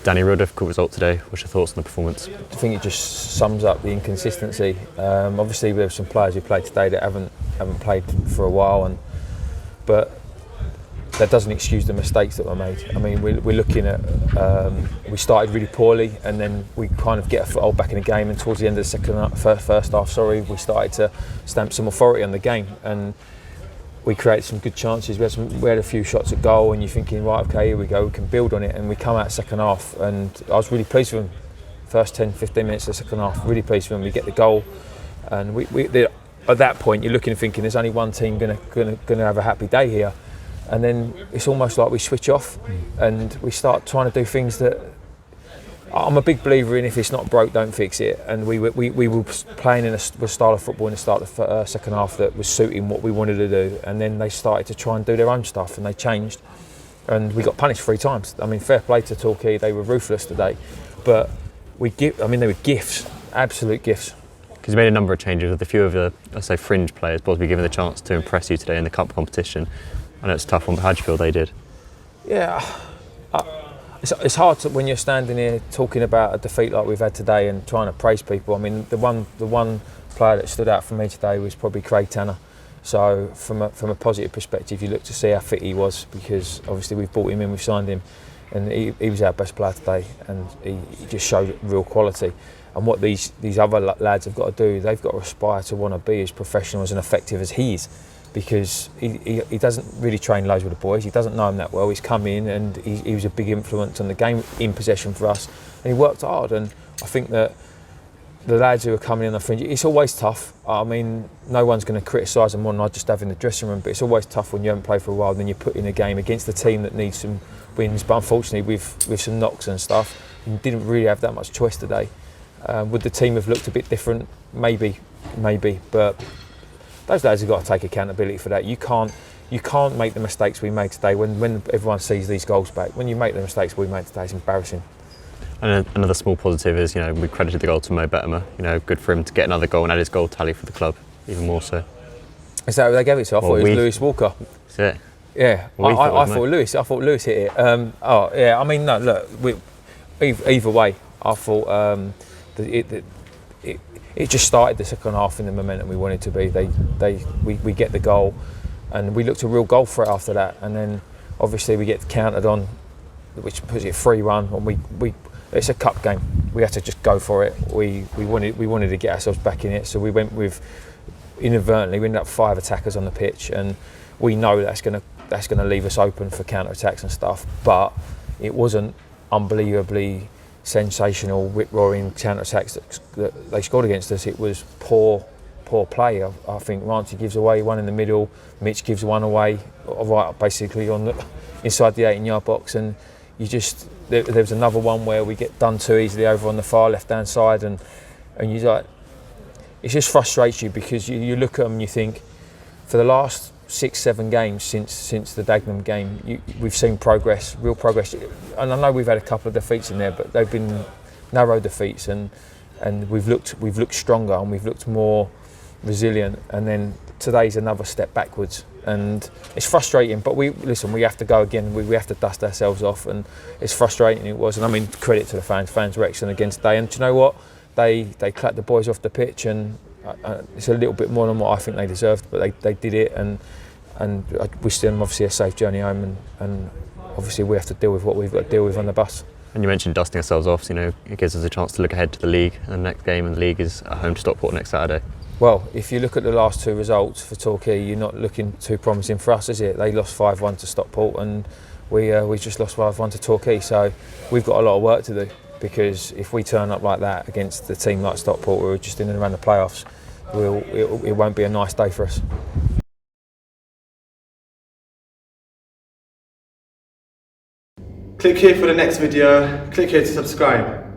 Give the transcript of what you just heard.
Danny, real difficult result today. What's your thoughts on the performance? I think it just sums up the inconsistency. Obviously, we have some players who played today that haven't played for a while, but that doesn't excuse the mistakes that were made. I mean, we're looking at we started really poorly, and then we kind of get a foothold back in the game. And towards the end of the first half, we started to stamp some authority on the game, and we created some good chances. We had a few shots at goal, and you're thinking, right, okay, here we go, we can build on it. And we come out second half, and I was really pleased with them. First 10-15 minutes of the second half, really pleased with them. We get the goal, and at that point you're looking and thinking, there's only one team going to have a happy day here. And then it's almost like we switch off and we start trying to do things that I'm a big believer in. If it's not broke, don't fix it. And we were playing in a style of football in the start of the second half that was suiting what we wanted to do. And then they started to try and do their own stuff, and they changed. And we got punished 3 times. I mean, fair play to Torquay. They were ruthless today. But they were gifts, absolute gifts. Because you made a number of changes with a few of the, let's say, fringe players possibly given the chance to impress you today in the cup competition. I know it's a tough one, but how do you feel they did? Yeah, it's hard when you're standing here talking about a defeat like we've had today and trying to praise people. I mean, the one player that stood out for me today was probably Craig Tanner. So from a positive perspective, you look to see how fit he was, because obviously we've brought him in, we've signed him, and he was our best player today, and he just showed real quality. And what these other lads have got to do, they've got to aspire to want to be as professional and effective as he is. Because he doesn't really train loads with the boys. He doesn't know them that well. He's come in and he was a big influence on the game in possession for us, and he worked hard. And I think that the lads who are coming in on the fringe, it's always tough. I mean, no one's going to criticise them more than I just have in the dressing room, but it's always tough when you haven't played for a while and then you put in a game against a team that needs some wins. But unfortunately, with some knocks and stuff, you didn't really have that much choice today. Would the team have looked a bit different? Maybe, but those lads have got to take accountability for that. You can't make the mistakes we made today when everyone sees these goals back. When you make the mistakes we made today, it's embarrassing. And another small positive is, we credited the goal to Mo Bettimer. Good for him to get another goal and add his goal tally for the club, even more so. Is that what they gave it to? I thought it was Lewis Walker. That's it. Yeah, I thought Lewis hit it. I mean, no, look, either way, I thought it just started the second half in the momentum we wanted to be. We get the goal, and we looked a real goal threat after that. And then obviously we get countered on, which puts it 3-1. And it's a cup game. We had to just go for it. We wanted to get ourselves back in it. So we went with, inadvertently, we ended up 5 attackers on the pitch, and we know that's going to leave us open for counter attacks and stuff. But it wasn't unbelievably sensational, rip-roaring counter-attacks that they scored against us. It was poor play. I think Ranty gives away one in the middle, Mitch gives one away, right basically inside the 18-yard box, and there was another one where we get done too easily over on the far left-hand side, and you like, it just frustrates you, because you look at them and you think, for the last 6-7 games since the Dagenham game, we've seen progress, real progress. And I know we've had a couple of defeats in there, but they've been narrow defeats, and we've looked stronger and we've looked more resilient. And then today's another step backwards, and it's frustrating. But we have to go again. We have to dust ourselves off, and it's frustrating. It was, and I mean, credit to the fans. Fans were excellent again today. And do you know what? They clapped the boys off the pitch, and it's a little bit more than what I think they deserved, but they did it, and I wish them obviously a safe journey home, and obviously we have to deal with what we've got to deal with on the bus. And you mentioned dusting ourselves off, it gives us a chance to look ahead to the league, and the next game in the league is at home to Stockport next Saturday. Well, if you look at the last 2 results for Torquay, you're not looking too promising for us, is it? They lost 5-1 to Stockport, and we just lost 5-1 to Torquay, so we've got a lot of work to do, because if we turn up like that against a team like Stockport, we're just in and around the playoffs, it won't be a nice day for us. Click here for the next video, click here to subscribe.